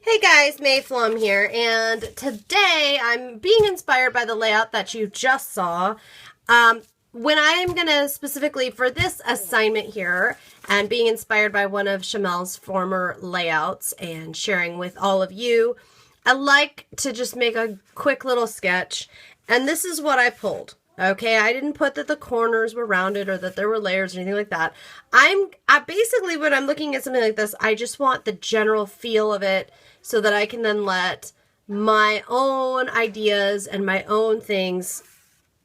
Hey guys, Mayflum here, and today I'm being inspired by the layout that you just saw. When I'm going to specifically, for this assignment here, and being inspired by one of Shimelle's former layouts and sharing with all of you, I like to just make a quick little sketch, and this is what I pulled. Okay, I didn't put that the corners were rounded or that there were layers or anything like that. I basically, when I'm looking at something like this, I just want the general feel of it so that I can then let my own ideas and my own things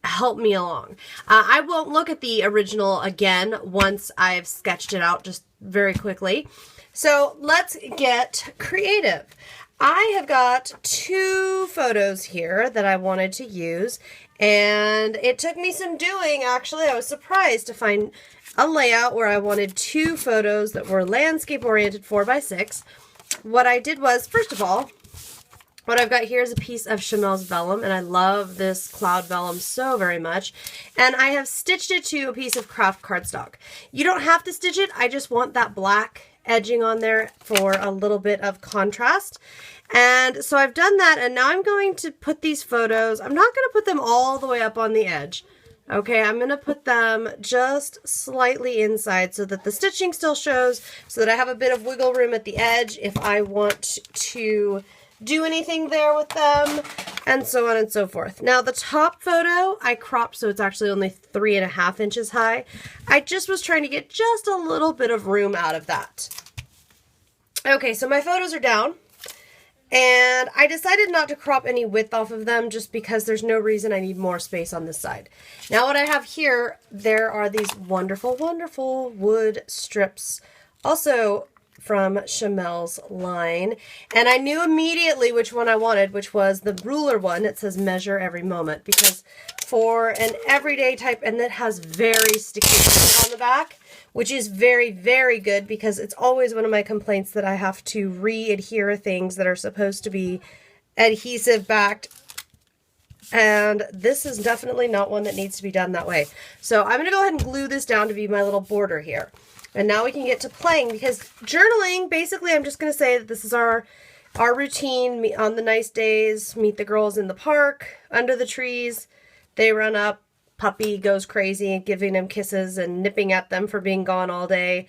help me along. I won't look at the original again once I've sketched it out just very quickly. So let's get creative. I have got two photos here that I wanted to use, and it took me some doing, actually. I was surprised to find a layout where I wanted two photos that were landscape oriented 4x6. What I did was, first of all, what I've got here is a piece of Shimelle's vellum, and I love this cloud vellum so very much. And I have stitched it to a piece of craft cardstock. You don't have to stitch it. I just want that black edging on there for a little bit of contrast. And so I've done that, and now I'm going to put these photos, I'm not going to put them all the way up on the edge. Okay, I'm going to put them just slightly inside so that the stitching still shows, so that I have a bit of wiggle room at the edge if I want to do anything there with them, and so on and so forth. Now the top photo I cropped so it's actually only 3.5 inches high. I just was trying to get just a little bit of room out of that. Okay, so my photos are down. And I decided not to crop any width off of them just because there's no reason I need more space on this side. Now what I have here, there are these wonderful, wonderful wood strips, also from Shimelle's line. And I knew immediately which one I wanted, which was the ruler one. It says measure every moment, because for an everyday type, and it has very sticky on the back, which is very, very good, because it's always one of my complaints that I have to re-adhere things that are supposed to be adhesive backed. And this is definitely not one that needs to be done that way. So I'm going to go ahead and glue this down to be my little border here. And now we can get to playing, because journaling, basically I'm just going to say that this is our routine. On the nice days, meet the girls in the park, under the trees. They run up. Puppy goes crazy and giving them kisses and nipping at them for being gone all day.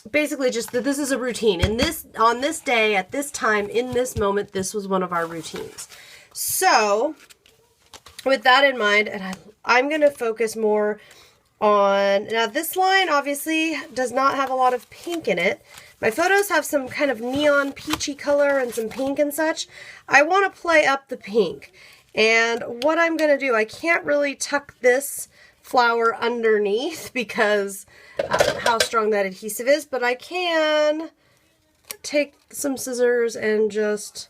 Basically just that this is a routine. And on this day, at this time, in this moment, this was one of our routines. So with that in mind, and I'm going to focus more on, now this line obviously does not have a lot of pink in it. My photos have some kind of neon peachy color and some pink and such. I want to play up the pink. And what I'm going to do, I can't really tuck this flower underneath because how strong that adhesive is, but I can take some scissors and just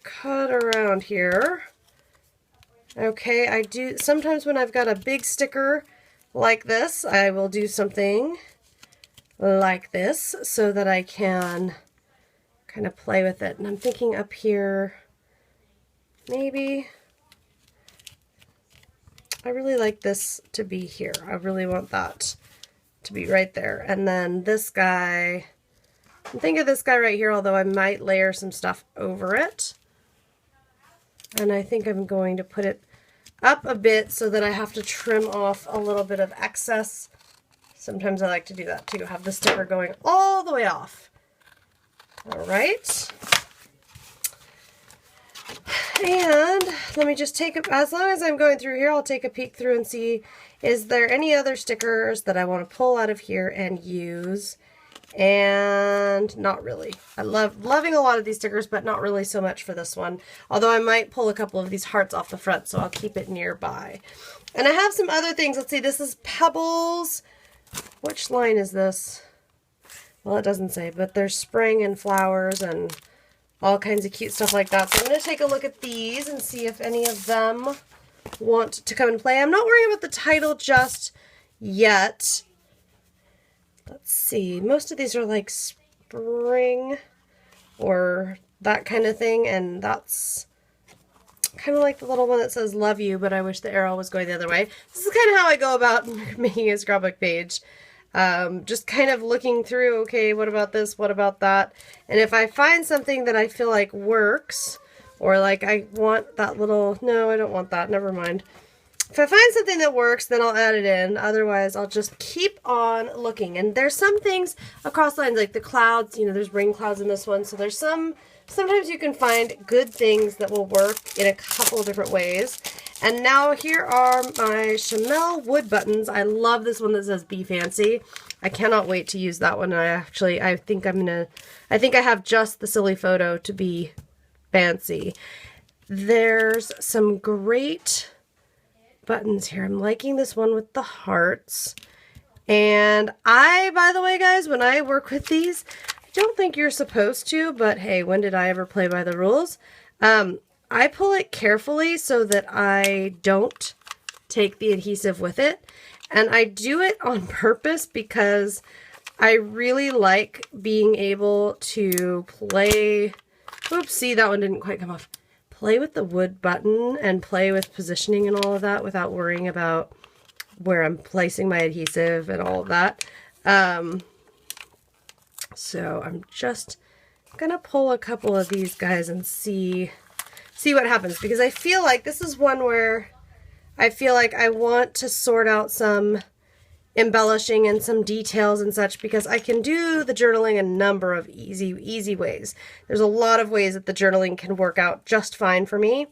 cut around here. Okay, I do, sometimes when I've got a big sticker like this, I will do something like this so that I can kind of play with it. And I'm thinking up here, maybe, I really like this to be here. I really want that to be right there. And then this guy, I'm thinking of this guy right here, although I might layer some stuff over it. And I think I'm going to put it up a bit so that I have to trim off a little bit of excess. Sometimes I like to do that too, have the sticker going all the way off. All right. And let me just take a, as long as I'm going through here, I'll take a peek through and see, is there any other stickers that I want to pull out of here and use? And not really. I loving a lot of these stickers, but not really so much for this one. Although I might pull a couple of these hearts off the front, so I'll keep it nearby. And I have some other things. Let's see, this is Pebbles. Which line is this? Well, it doesn't say, but there's spring and flowers and all kinds of cute stuff like that. So I'm going to take a look at these and see if any of them want to come and play. I'm not worried about the title just yet. Let's see. Most of these are like spring or that kind of thing. And that's kind of like the little one that says love you, but I wish the arrow was going the other way. This is kind of how I go about making a scrapbook page. Just kind of looking through, okay, what about this? What about that? And if I find something that I feel like works, or like I want that little, no, I don't want that, never mind. If I find something that works, then I'll add it in. Otherwise, I'll just keep on looking. And there's some things across lines, like the clouds, you know, there's rain clouds in this one. So there's sometimes you can find good things that will work in a couple of different ways. And now here are my Shimelle wood buttons. I love this one that says Be Fancy. I cannot wait to use that one. I think I have just the silly photo to be fancy. There's some great buttons here. I'm liking this one with the hearts. And by the way, guys, when I work with these, I don't think you're supposed to, but hey, when did I ever play by the rules? I pull it carefully so that I don't take the adhesive with it. And I do it on purpose because I really like being able to play. Oops, see, that one didn't quite come off. Play with the wood button and play with positioning and all of that without worrying about where I'm placing my adhesive and all of that. So I'm just gonna pull a couple of these guys and see what happens, because I feel like this is one where I feel like I want to sort out some embellishing and some details and such, because I can do the journaling a number of easy ways. There's a lot of ways that the journaling can work out just fine for me.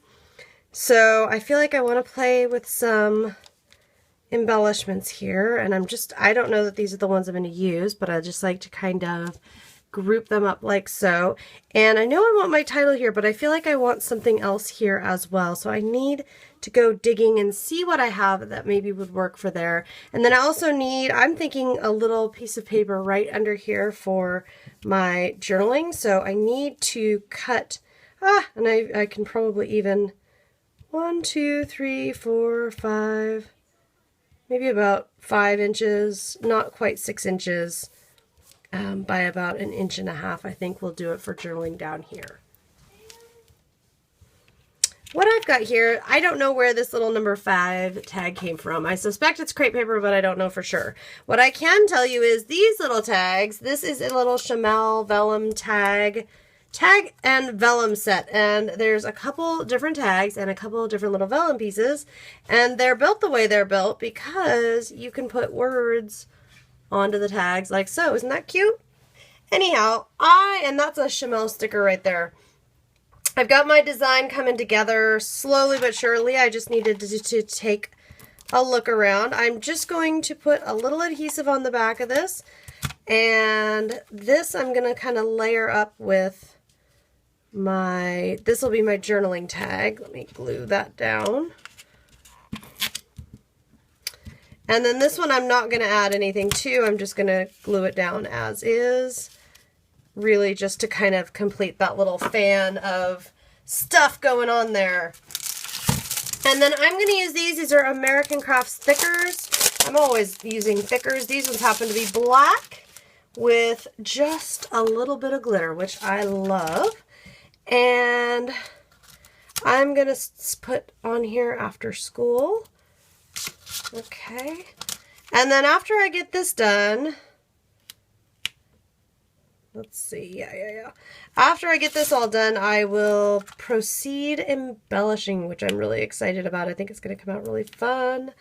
So I feel like I want to play with some embellishments here, and I don't know that these are the ones I'm going to use, but I just like to kind of group them up like so. And I know I want my title here, but I feel like I want something else here as well. So I need to go digging and see what I have that maybe would work for there. And then I also need, I'm thinking a little piece of paper right under here for my journaling. So I need to cut, and I can probably even 1, 2, 3, 4, 5, maybe about 5 inches, not quite 6 inches, by about 1.5 inches. I think we'll do it for journaling down here. What I've got here, I don't know where this little number 5 tag came from. I suspect it's crepe paper, but I don't know for sure. What I can tell you is these little tags, this is a little Shimelle vellum tag and vellum set. And there's a couple different tags and a couple different little vellum pieces. And they're built the way they're built because you can put words onto the tags like so. Isn't that cute? Anyhow, and that's a Shimelle sticker right there. I've got my design coming together slowly but surely. I just needed to take a look around. I'm just going to put a little adhesive on the back of this, and this I'm going to kind of layer up with this will be my journaling tag. Let me glue that down. And then this one I'm not going to add anything to. I'm just going to glue it down as is. Really just to kind of complete that little fan of stuff going on there. And then I'm going to use these. These are American Crafts thickers. I'm always using thickers. These ones happen to be black with just a little bit of glitter, which I love. And I'm going to put on here after school. Okay. And then after I get this done, let's see, yeah. After I get this all done, I will proceed embellishing, which I'm really excited about. I think it's going to come out really fun.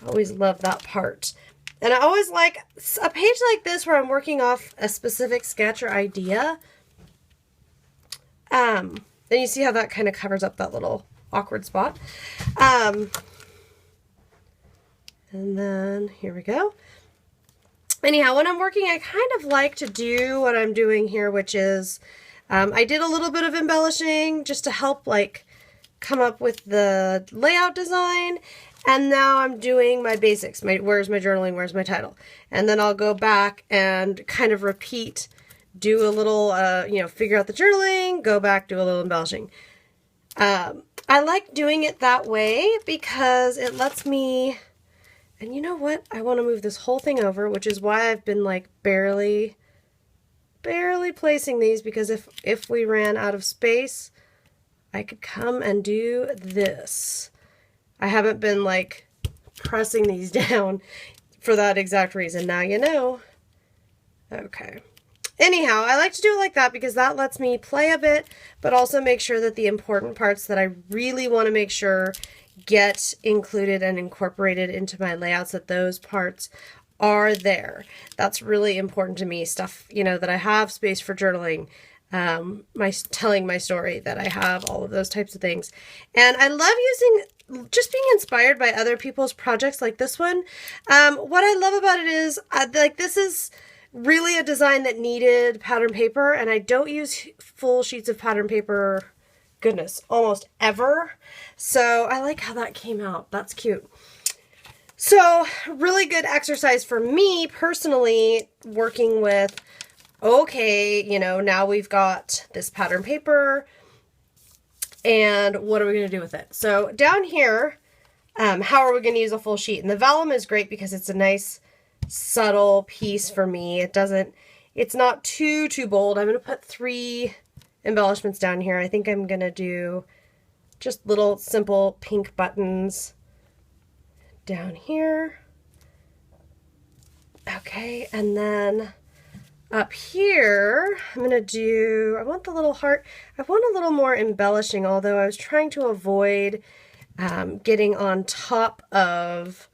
I always love that part. And I always like a page like this where I'm working off a specific sketch or idea. And you see how that kind of covers up that little awkward spot. And then here we go. Anyhow, when I'm working, I kind of like to do what I'm doing here, which is I did a little bit of embellishing just to help like come up with the layout design. And now I'm doing my basics. Where's my journaling? Where's my title? And then I'll go back and kind of repeat, do a little, figure out the journaling, go back, do a little embellishing. I like doing it that way because it lets me... And you know what? I want to move this whole thing over, which is why I've been like barely placing these, because if we ran out of space, I could come and do this. I haven't been like pressing these down. for that exact reason. Now you know. Okay. Anyhow, I like to do it like that because that lets me play a bit, but also make sure that the important parts that I really want to make sure get included and incorporated into my layouts, that those parts are there. That's really important to me. Stuff, you know, that I have space for journaling, telling my story, that I have all of those types of things. And I love just being inspired by other people's projects like this one. What I love about it is like this is really a design that needed pattern paper, and I don't use full sheets of pattern paper, goodness, almost ever. So I like how that came out. That's cute. So really good exercise for me personally, working with, okay, you know, now we've got this pattern paper, and what are we going to do with it? So down here, how are we going to use a full sheet? And the vellum is great because it's a nice subtle piece for me. It's not too bold. I'm going to put 3 embellishments down here. I think I'm going to do just little simple pink buttons down here. Okay, and then up here, I'm going to do, I want the little heart. I want a little more embellishing, although I was trying to avoid getting on top of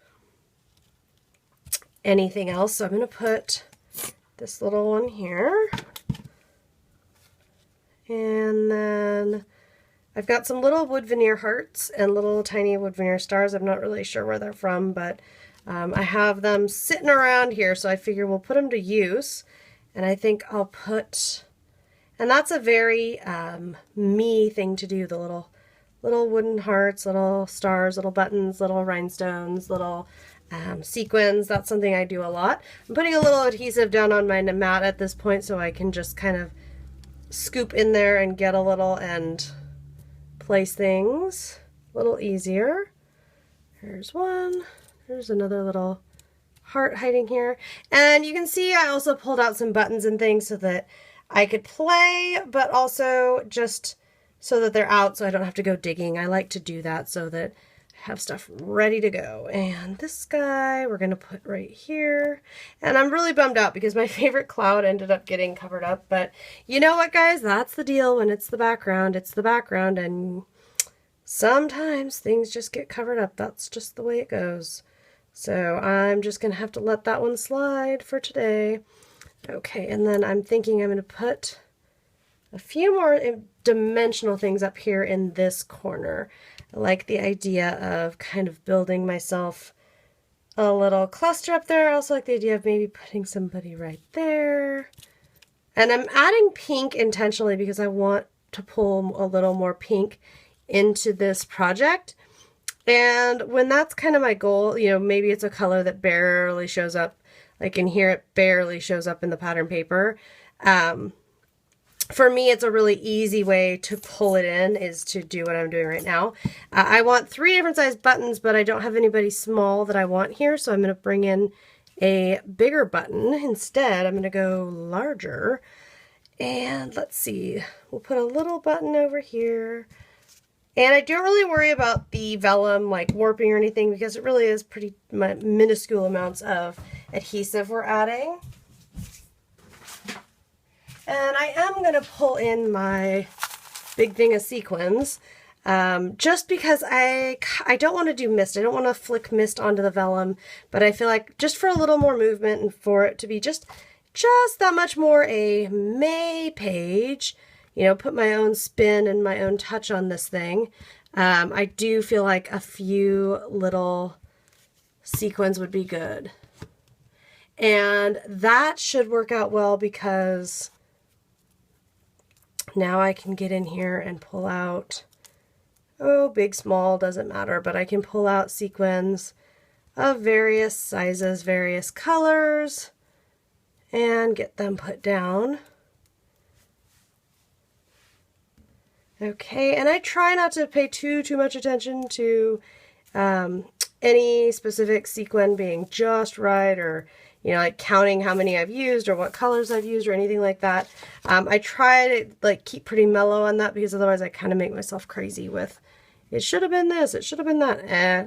anything else. So I'm going to put this little one here. And then I've got some little wood veneer hearts and little tiny wood veneer stars. I'm not really sure where they're from, but I have them sitting around here, so I figure we'll put them to use. And I think I'll put, and that's a very me thing to do, the little wooden hearts, little stars, little buttons, little rhinestones, little sequins. That's something I do a lot. I'm putting a little adhesive down on my mat at this point so I can just kind of scoop in there and get a little and place things a little easier. Here's one. There's another little heart hiding here. And you can see I also pulled out some buttons and things so that I could play, but also just so that they're out so I don't have to go digging. I like to do that so that have stuff ready to go. And this guy we're going to put right here. And I'm really bummed out because my favorite cloud ended up getting covered up. But you know what, guys? That's the deal. When it's the background, and sometimes things just get covered up. That's just the way it goes. So I'm just going to have to let that one slide for today. Okay, and then I'm thinking I'm going to put a few more dimensional things up here in this corner. I like the idea of kind of building myself a little cluster up there. I also like the idea of maybe putting somebody right there. And I'm adding pink intentionally because I want to pull a little more pink into this project. And when that's kind of my goal, you know, maybe it's a color that barely shows up. Like in here, it barely shows up in the pattern paper. For me, it's a really easy way to pull it in is to do what I'm doing right now. I want 3 different size buttons, but I don't have anybody small that I want here, so I'm going to bring in a bigger button. Instead, I'm going to go larger. And let's see, we'll put a little button over here. And I don't really worry about the vellum like warping or anything because it really is pretty minuscule amounts of adhesive we're adding. And I am going to pull in my big thing of sequins just because I don't want to do mist. I don't want to flick mist onto the vellum, but I feel like just for a little more movement and for it to be just that much more a May page, you know, put my own spin and my own touch on this thing. I do feel like a few little sequins would be good. And that should work out well because now I can get in here and pull out, oh, big, small, doesn't matter, but I can pull out sequins of various sizes, various colors, and get them put down. Okay, and I try not to pay too much attention to any specific sequin being just right, or you know, like counting how many I've used or what colors I've used or anything like that. I try to like keep pretty mellow on that because otherwise I kind of make myself crazy with it should have been this, it should have been that.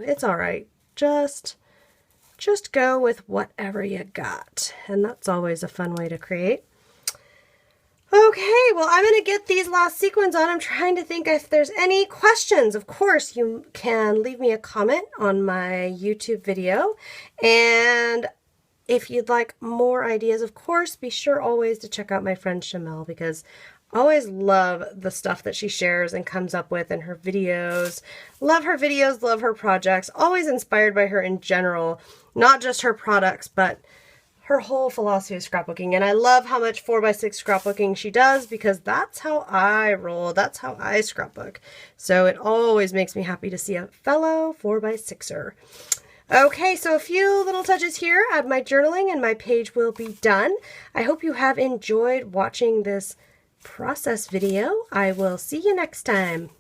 It's all right. Just just go with whatever you got. And that's always a fun way to create. Okay, well, I'm going to get these last sequins on. I'm trying to think if there's any questions. Of course, you can leave me a comment on my YouTube video. And if you'd like more ideas, of course, be sure always to check out my friend Shimelle, because I always love the stuff that she shares and comes up with in her videos. Love her videos, love her projects. Always inspired by her in general, not just her products, but her whole philosophy of scrapbooking. And I love how much 4x6 scrapbooking she does, because that's how I roll. That's how I scrapbook. So it always makes me happy to see a fellow 4x6er. Okay, so a few little touches here at my journaling and my page will be done. I hope you have enjoyed watching this process video. I will see you next time.